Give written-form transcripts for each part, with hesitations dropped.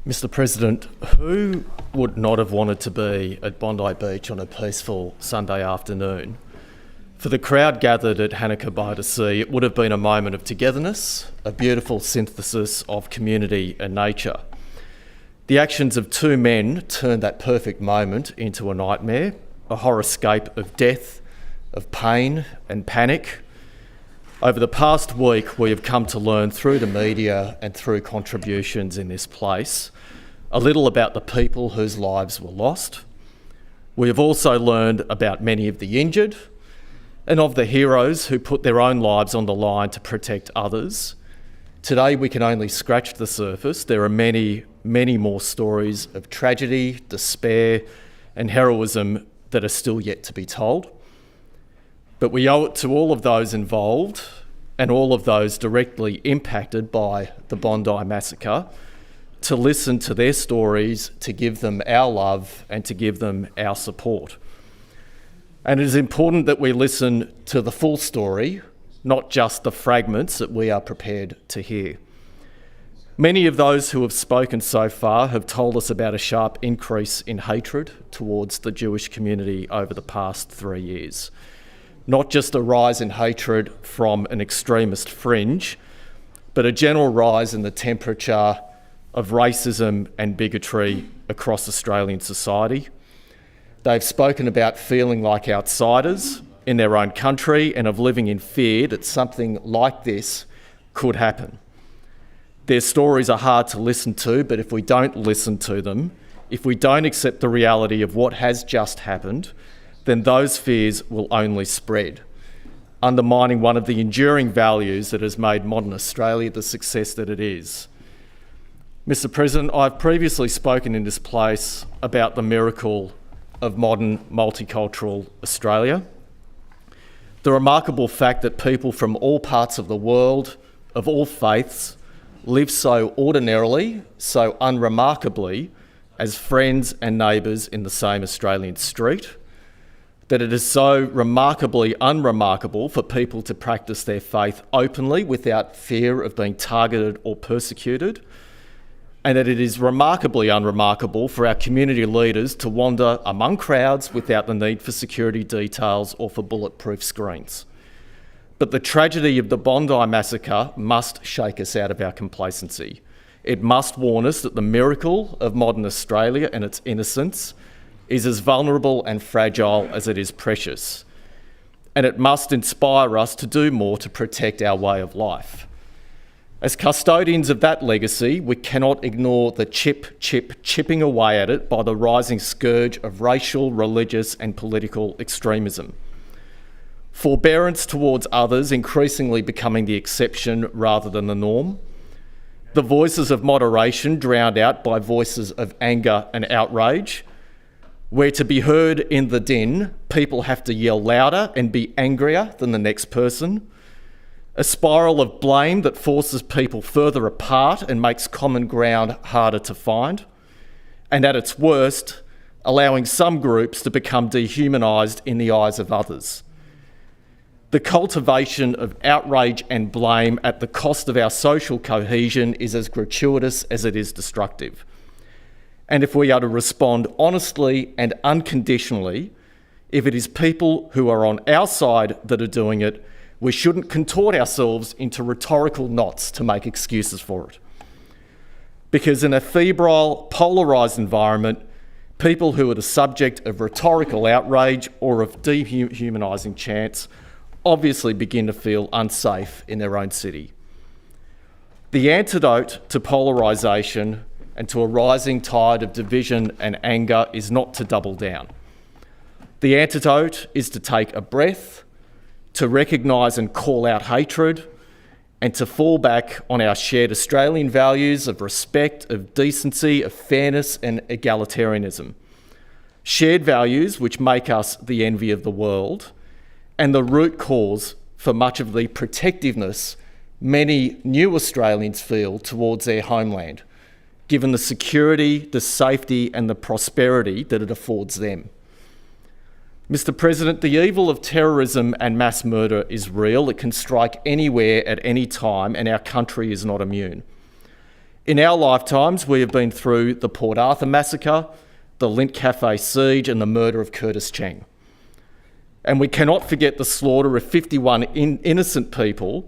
Mr. President, who would not have wanted to be at Bondi Beach on a peaceful Sunday afternoon? For the crowd gathered at Hannnukah by the sea, it would have been a moment of togetherness, a beautiful synthesis of community and nature. The actions of two men turned that perfect moment into a nightmare, a horrorscape of death, of pain and panic. Over the past week, we have come to learn through the media and through contributions in this place a little about the people whose lives were lost. We have also learned about many of the injured and of the heroes who put their own lives on the line to protect others. Today, we can only scratch the surface. There are many, many more stories of tragedy, despair, and heroism that are still yet to be told. But we owe it to all of those involved and all of those directly impacted by the Bondi massacre to listen to their stories, to give them our love and to give them our support. And it is important that we listen to the full story, not just the fragments that we are prepared to hear. Many of those who have spoken so far have told us about a sharp increase in hatred towards the Jewish community over the past 3 years. Not just a rise in hatred from an extremist fringe, but a general rise in the temperature of racism and bigotry across Australian society. They've spoken about feeling like outsiders in their own country and of living in fear that something like this could happen. Their stories are hard to listen to, but if we don't listen to them, if we don't accept the reality of what has just happened, then those fears will only spread, undermining one of the enduring values that has made modern Australia the success that it is. Mr. President, I've previously spoken in this place about the miracle of modern multicultural Australia. The remarkable fact that people from all parts of the world, of all faiths, live so ordinarily, so unremarkably, as friends and neighbours in the same Australian street, that it is so remarkably unremarkable for people to practice their faith openly without fear of being targeted or persecuted, and that it is remarkably unremarkable for our community leaders to wander among crowds without the need for security details or for bulletproof screens. But the tragedy of the Bondi massacre must shake us out of our complacency. It must warn us that the miracle of modern Australia and its innocence is as vulnerable and fragile as it is precious. And it must inspire us to do more to protect our way of life. As custodians of that legacy, we cannot ignore the chipping away at it by the rising scourge of racial, religious and political extremism. Forbearance towards others increasingly becoming the exception rather than the norm. The voices of moderation drowned out by voices of anger and outrage. Where to be heard in the din, people have to yell louder and be angrier than the next person. A spiral of blame that forces people further apart and makes common ground harder to find. And at its worst, allowing some groups to become dehumanised in the eyes of others. The cultivation of outrage and blame at the cost of our social cohesion is as gratuitous as it is destructive. And if we are to respond honestly and unconditionally, if it is people who are on our side that are doing it, we shouldn't contort ourselves into rhetorical knots to make excuses for it. Because in a febrile, polarised environment, people who are the subject of rhetorical outrage or of dehumanising chants obviously begin to feel unsafe in their own city. The antidote to polarisation and to a rising tide of division and anger is not to double down. The antidote is to take a breath, to recognise and call out hatred, and to fall back on our shared Australian values of respect, of decency, of fairness and egalitarianism. Shared values which make us the envy of the world and the root cause for much of the protectiveness many new Australians feel towards their homeland, given the security, the safety and the prosperity that it affords them. Mr. President, the evil of terrorism and mass murder is real. It can strike anywhere at any time, and our country is not immune. In our lifetimes, we have been through the Port Arthur massacre, the Lint Cafe siege, and the murder of Curtis Cheng. And we cannot forget the slaughter of 51 innocent people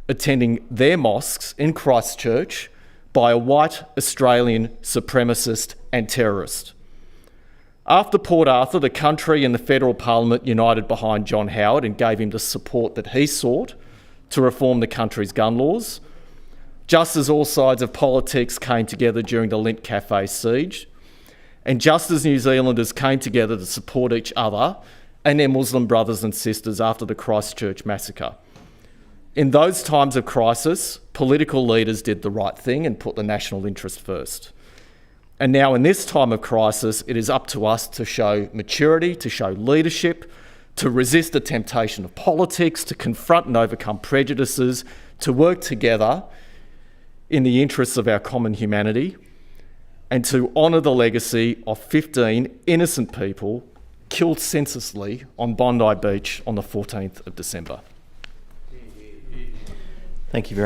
attending their mosques in Christchurch by a white Australian supremacist and terrorist. After Port Arthur, the country and the federal parliament united behind John Howard and gave him the support that he sought to reform the country's gun laws, just as all sides of politics came together during the Lint Cafe siege, and just as New Zealanders came together to support each other and their Muslim brothers and sisters after the Christchurch massacre. In those times of crisis, political leaders did the right thing and put the national interest first. And now in this time of crisis, it is up to us to show maturity, to show leadership, to resist the temptation of politics, to confront and overcome prejudices, to work together in the interests of our common humanity, and to honour the legacy of 15 innocent people killed senselessly on Bondi Beach on the 14th of December. Thank you very much.